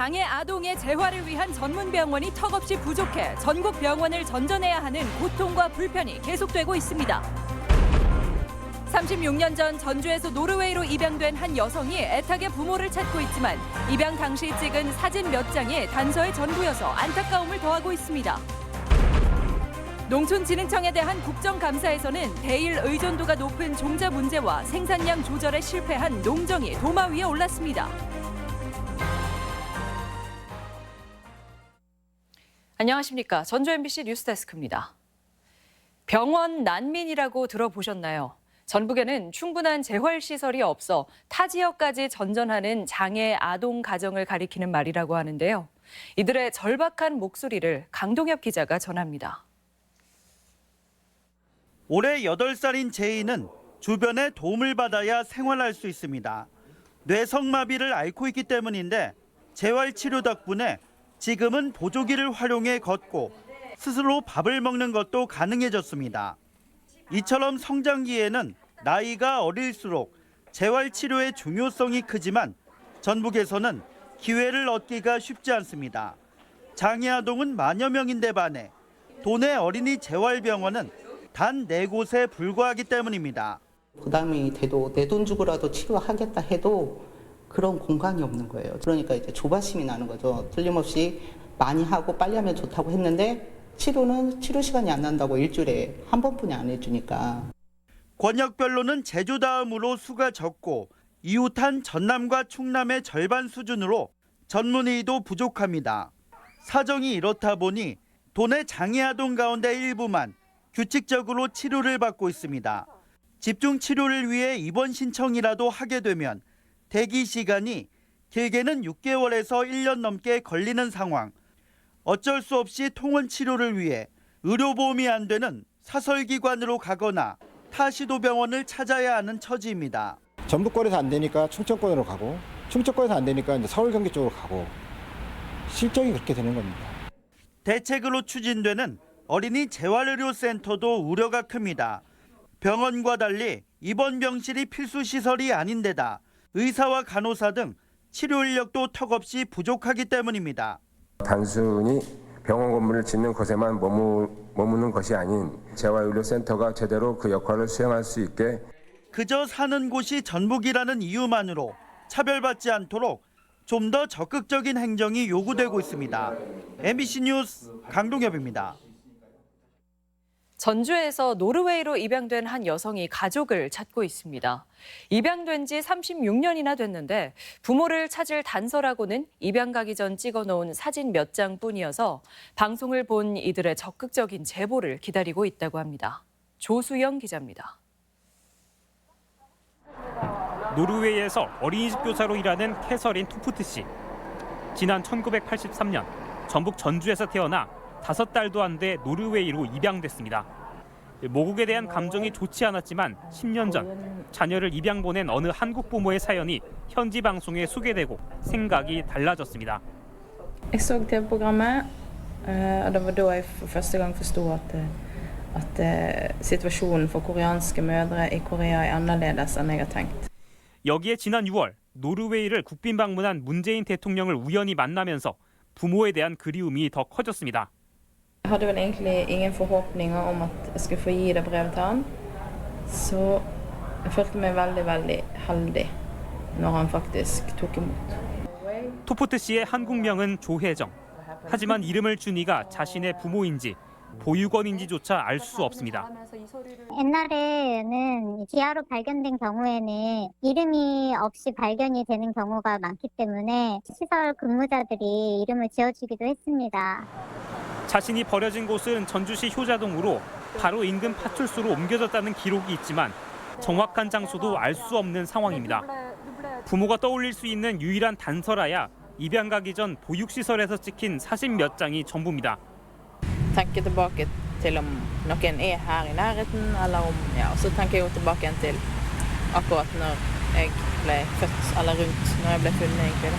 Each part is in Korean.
장애 아동의 재활을 위한 전문 병원이 턱없이 부족해 전국 병원을 전전해야 하는 고통과 불편이 계속되고 있습니다. 36년 전 전주에서 노르웨이로 입양된 한 여성이 애타게 부모를 찾고 있지만 입양 당시 찍은 사진 몇 장이 단서의 전부여서 안타까움을 더하고 있습니다. 농촌진흥청에 대한 국정감사에서는 대일 의존도가 높은 종자 문제와 생산량 조절에 실패한 농정이 도마 위에 올랐습니다. 안녕하십니까. 전주 MBC 뉴스데스크입니다. 병원 난민이라고 들어보셨나요? 전북에는 충분한 재활시설이 없어 타 지역까지 전전하는 장애 아동 가정을 가리키는 말이라고 하는데요. 이들의 절박한 목소리를 강동엽 기자가 전합니다. 올해 8살인 제이는 주변의 도움을 받아야 생활할 수 있습니다. 뇌성마비를 앓고 있기 때문인데 재활치료 덕분에 지금은 보조기를 활용해 걷고 스스로 밥을 먹는 것도 가능해졌습니다. 이처럼 성장기에는 나이가 어릴수록 재활치료의 중요성이 크지만 전북에서는 기회를 얻기가 쉽지 않습니다. 장애아동은 만여 명인데 반해 도내 어린이 재활병원은 단 4곳에 불과하기 때문입니다. 부담이 돼도 내 돈 주고라도 치료하겠다 해도 그런 공간이 없는 거예요. 그러니까 이제 조바심이 나는 거죠. 틀림없이 많이 하고 빨리 하면 좋다고 했는데 치료 시간이 안 난다고 일주일에 한 번뿐이 안 해주니까. 권역별로는 제주 다음으로 수가 적고 이웃한 전남과 충남의 절반 수준으로 전문의도 부족합니다. 사정이 이렇다 보니 도내 장애아동 가운데 일부만 규칙적으로 치료를 받고 있습니다. 집중 치료를 위해 입원 신청이라도 하게 되면 대기 시간이 길게는 6개월에서 1년 넘게 걸리는 상황. 어쩔 수 없이 통원 치료를 위해 의료보험이 안 되는 사설기관으로 가거나 타시도병원을 찾아야 하는 처지입니다. 전북권에서 안 되니까 충청권으로 가고 충청권에서 안 되니까 이제 서울 경기 쪽으로 가고 실정이 그렇게 되는 겁니다. 대책으로 추진되는 어린이 재활의료센터도 우려가 큽니다. 병원과 달리 입원 병실이 필수 시설이 아닌데다 의사와 간호사 등 치료 인력도 턱없이 부족하기 때문입니다. 단순히 병원 건물을 짓는 것에만 머무는 것이 아닌 재활의료센터가 제대로 그 역할을 수행할 수 있게 그저 사는 곳이 전북이라는 이유만으로 차별받지 않도록 좀 더 적극적인 행정이 요구되고 있습니다. MBC 뉴스 강동엽입니다. 전주에서 노르웨이로 입양된 한 여성이 가족을 찾고 있습니다. 입양된 지 36년이나 됐는데 부모를 찾을 단서라고는 입양 가기 전 찍어놓은 사진 몇 장뿐이어서 방송을 본 이들의 적극적인 제보를 기다리고 있다고 합니다. 조수영 기자입니다. 노르웨이에서 어린이집 교사로 일하는 캐서린 투푸트 씨. 지난 1983년 전북 전주에서 태어나 5달도 안 돼 노르웨이로 입양됐습니다. 모국에 대한 감정이 좋지 않았지만 10년 전 자녀를 입양 보낸 어느 한국 부모의 사연이 현지 방송에 소개되고 생각이 달라졌습니다. Jeg så TV-programmet, og det var da jeg for første gang forsto at situasjonen for koreanske mødre i Korea er annerledes enn jeg har tenkt. 여기에 지난 6월 노르웨이를 국빈 방문한 문재인 대통령을 우연히 만나면서 부모에 대한 그리움이 더 커졌습니다. Jeg hadde vel egentlig ingen forhåpninger om at jeg skulle få gi det brevet til han, så jeg følte meg veldig heldig når han faktisk tok imot. 토포트 씨의 한국명은 조혜정. 하지만 이름을 준 이가 자신의 부모인지 보육원인지조차 알 수 없습니다. 옛날에는 기아로 발견된 경우에는 이름이 없이 발견이 되는 경우가 많기 때문에 시설 근무자들이 이름을 지어주기도 했습니다. 자신이 버려진 곳은 전주시 효자동으로 바로 인근 파출소로 옮겨졌다는 기록이 있지만 정확한 장소도 알 수 없는 상황입니다. 부모가 떠올릴 수 있는 유일한 단서라야 입양 가기 전 보육시설에서 찍힌 사진 몇 장이 전부입니다. Tenke tilbake til om noen er her i nærheten, eller om, så tenker jeg jo tilbake igjen til akkurat når jeg ble født, eller rundt når jeg ble funnet egentlig.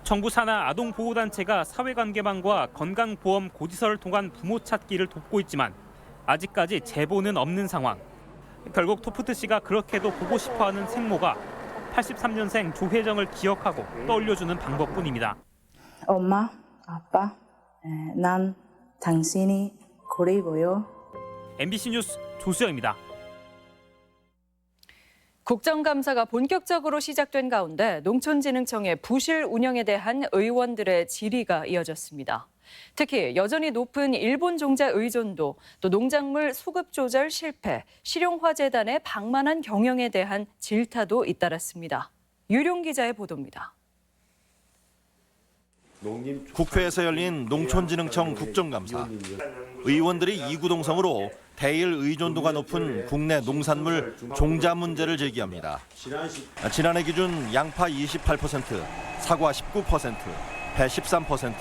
정부 산하 아동보호단체가 사회관계망과 건강보험 고지서를 통한 부모 찾기를 돕고 있지만 아직까지 제보는 없는 상황. 결국 토프트 씨가 그렇게도 보고 싶어하는 생모가 83년생 조혜정을 기억하고 떠올려주는 방법뿐입니다. 엄마, 아빠, 난 당신이 그리워요. MBC 뉴스 조수영입니다. 국정감사가 본격적으로 시작된 가운데 농촌진흥청의 부실 운영에 대한 의원들의 질의가 이어졌습니다. 특히 여전히 높은 일본 종자 의존도, 또 농작물 수급 조절 실패, 실용화재단의 방만한 경영에 대한 질타도 잇따랐습니다. 유룡 기자의 보도입니다. 국회에서 열린 농촌진흥청 국정감사. 의원들이 이구동성으로 대일 의존도가 높은 국내 농산물 종자 문제를 제기합니다. 지난해 기준 양파 28%, 사과 19%, 배 13%,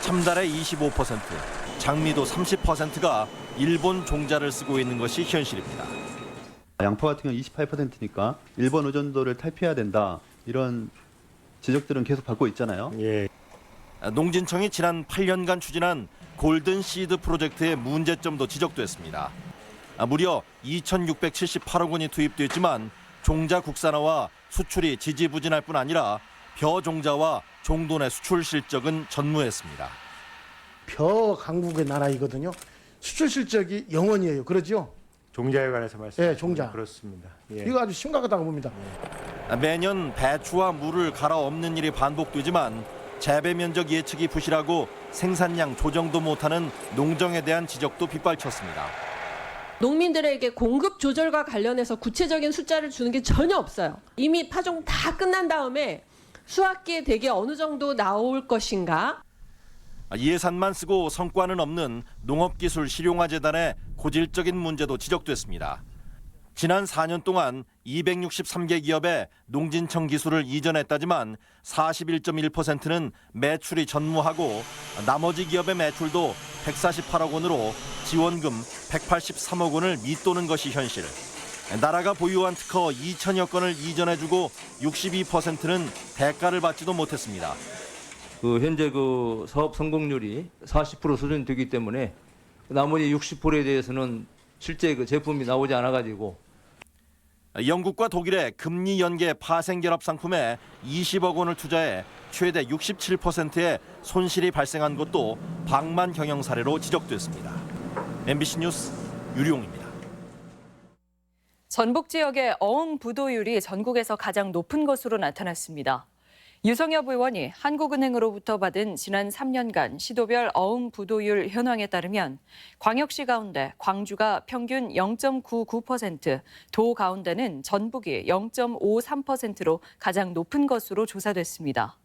참다래 25%, 장미도 30%가 일본 종자를 쓰고 있는 것이 현실입니다. 양파 같은 경우 28%니까 일본 의존도를 탈피해야 된다. 이런 지적들은 계속 받고 있잖아요. 농진청이 지난 8년간 추진한 골든 시드 프로젝트의 문제점도 지적됐습니다. 무려 2,678억 원이 투입됐지만 종자 국산화와 수출이 지지부진할 뿐 아니라 벼 종자와 종도 내 수출 실적은 전무했습니다. 벼 강국의 나라이거든요. 수출 실적이 0원이에요. 그러죠? 종자에 관해서 말씀하시는 네, 종자. 그렇습니다. 이거 아주 심각하다고 봅니다. 매년 배추와 물을 갈아 엎는 일이 반복되지만 재배 면적 예측이 부실하고 생산량 조정도 못하는 농정에 대한 지적도 빗발쳤습니다. 농민들에게 공급 조절과 관련해서 구체적인 숫자를 주는 게 전혀 없어요. 이미 파종 다 끝난 다음에 수확기에 대개 어느 정도 나올 것인가? 예산만 쓰고 성과는 없는 농업기술 실용화재단의 고질적인 문제도 지적됐습니다. 지난 4년 동안 263개 기업에 농진청 기술을 이전했다지만 41.1%는 매출이 전무하고 나머지 기업의 매출도 148억 원으로 지원금 183억 원을 밑도는 것이 현실. 나라가 보유한 특허 2천여 건을 이전해주고 62%는 대가를 받지도 못했습니다. 현재 사업 성공률이 40% 수준이 되기 때문에 나머지 60%에 대해서는 실제 제품이 나오지 않아가지고 영국과 독일의 금리 연계 파생 결합 상품에 20억 원을 투자해 최대 67%의 손실이 발생한 것도 방만 경영 사례로 지적됐습니다. MBC 뉴스 유룡입니다. 전북 지역의 어음 부도율이 전국에서 가장 높은 것으로 나타났습니다. 유성엽 의원이 한국은행으로부터 받은 지난 3년간 시도별 어음 부도율 현황에 따르면 광역시 가운데 광주가 평균 0.99%, 도 가운데는 전북이 0.53%로 가장 높은 것으로 조사됐습니다.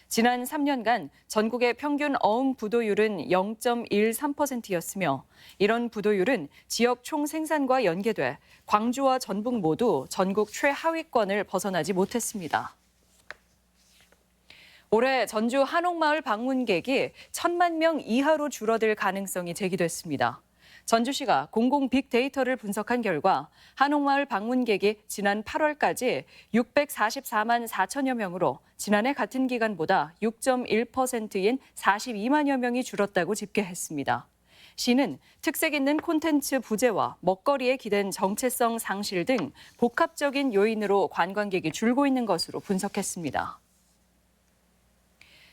지난 3년간 전국의 평균 어음 부도율은 0.13%였으며 이런 부도율은 지역 총생산과 연계돼 광주와 전북 모두 전국 최하위권을 벗어나지 못했습니다. 올해 전주 한옥마을 방문객이 1,000만 명 이하로 줄어들 가능성이 제기됐습니다. 전주시가 공공 빅데이터를 분석한 결과 한옥마을 방문객이 지난 8월까지 644만 4천여 명으로 지난해 같은 기간보다 6.1%인 42만여 명이 줄었다고 집계했습니다. 시는 특색 있는 콘텐츠 부재와 먹거리에 기댄 정체성 상실 등 복합적인 요인으로 관광객이 줄고 있는 것으로 분석했습니다.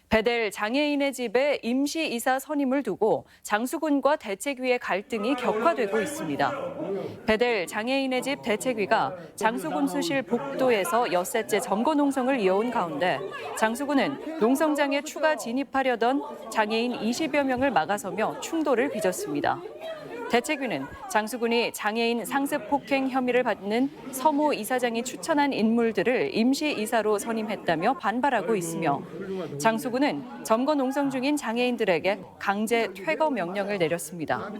배델 장애인의 집에 임시 이사 선임을 두고 장수군과 대책위의 갈등이 격화되고 있습니다. 배델 장애인의 집 대책위가 장수군 수실 복도에서 엿새째 점거 농성을 이어온 가운데 장수군은 농성장에 추가 진입하려던 장애인 20여 명을 막아서며 충돌을 빚었습니다. 대책위는 장수군이 장애인 상습 폭행 혐의를 받는 서모 이사장이 추천한 인물들을 임시 이사로 선임했다며 반발하고 있으며 장수군은 점거 농성 중인 장애인들에게 강제 퇴거 명령을 내렸습니다.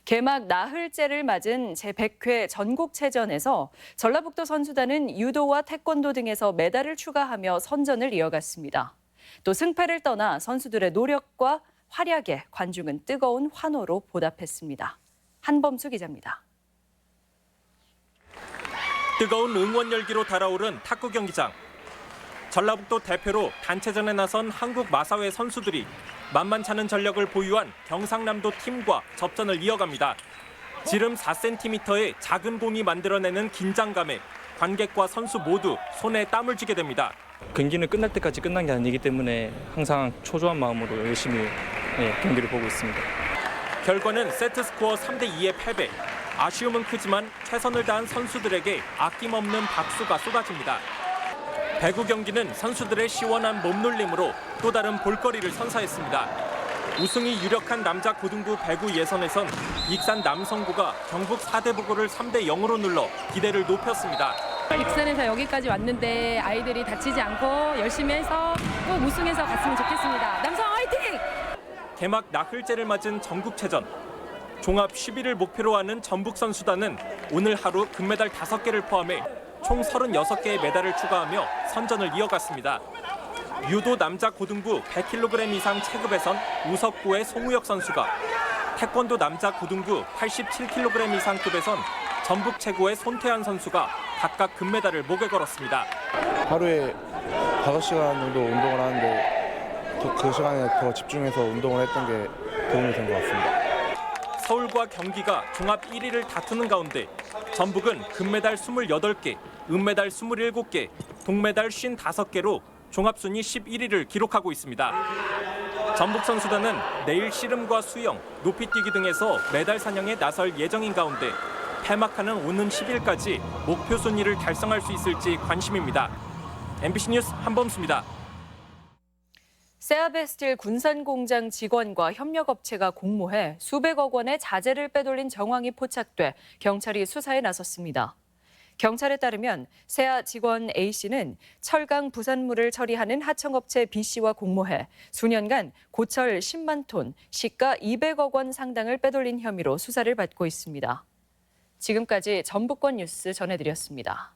개막 나흘째를 맞은 제100회 전국체전에서 전라북도 선수단은 유도와 태권도 등에서 메달을 추가하며 선전을 이어갔습니다. 또 승패를 떠나 선수들의 노력과 활약에 관중은 뜨거운 환호로 보답했습니다. 한범수 기자입니다. 뜨거운 응원 열기로 달아오른 탁구 경기장. 전라북도 대표로 단체전에 나선 한국 마사회 선수들이 만만찮은 전력을 보유한 경상남도 팀과 접전을 이어갑니다. 지름 4cm의 작은 공이 만들어내는 긴장감에 관객과 선수 모두 손에 땀을 쥐게 됩니다. 경기는 끝날 때까지 끝난 게 아니기 때문에 항상 초조한 마음으로 열심히 경기를 보고 있습니다. 결과는 세트스코어 3대2의 패배. 아쉬움은 크지만 최선을 다한 선수들에게 아낌없는 박수가 쏟아집니다. 배구 경기는 선수들의 시원한 몸놀림으로 또 다른 볼거리를 선사했습니다. 우승이 유력한 남자 고등부 배구 예선에선 익산 남성부가 경북 사대부고를 3대0으로 눌러 기대를 높였습니다. 익산에서 여기까지 왔는데 아이들이 다치지 않고 열심히 해서 꼭 우승해서 갔으면 좋겠습니다. 남성 화이팅! 개막 나흘째를 맞은 전국체전. 종합 10위를 목표로 하는 전북 선수단은 오늘 하루 금메달 5개를 포함해 총 36개의 메달을 추가하며 선전을 이어갔습니다. 유도 남자 고등부 100kg 이상 체급에선 우석구의 송우혁 선수가, 태권도 남자 고등부 87kg 이상 급에선 전북 최고의 손태환 선수가 각각 금메달을 목에 걸었습니다. 하루에 5시간 정도 운동을 하는데 그 시간에 더 집중해서 운동을 했던 게 도움이 된 것 같습니다. 서울과 경기가 종합 1위를 다투는 가운데 전북은 금메달 28개, 은메달 27개, 동메달 55개로 종합순위 11위를 기록하고 있습니다. 전북 선수단은 내일 씨름과 수영, 높이뛰기 등에서 메달 사냥에 나설 예정인 가운데 폐막하는 오는 10일까지 목표 순위를 달성할 수 있을지 관심입니다. MBC 뉴스 한범수입니다. 세아베스틸 군산공장 직원과 협력업체가 공모해 수백억 원의 자재를 빼돌린 정황이 포착돼 경찰이 수사에 나섰습니다. 경찰에 따르면 세아 직원 A씨는 철강 부산물을 처리하는 하청업체 B씨와 공모해 수년간 고철 10만 톤, 시가 200억 원 상당을 빼돌린 혐의로 수사를 받고 있습니다. 지금까지 전북권 뉴스 전해드렸습니다.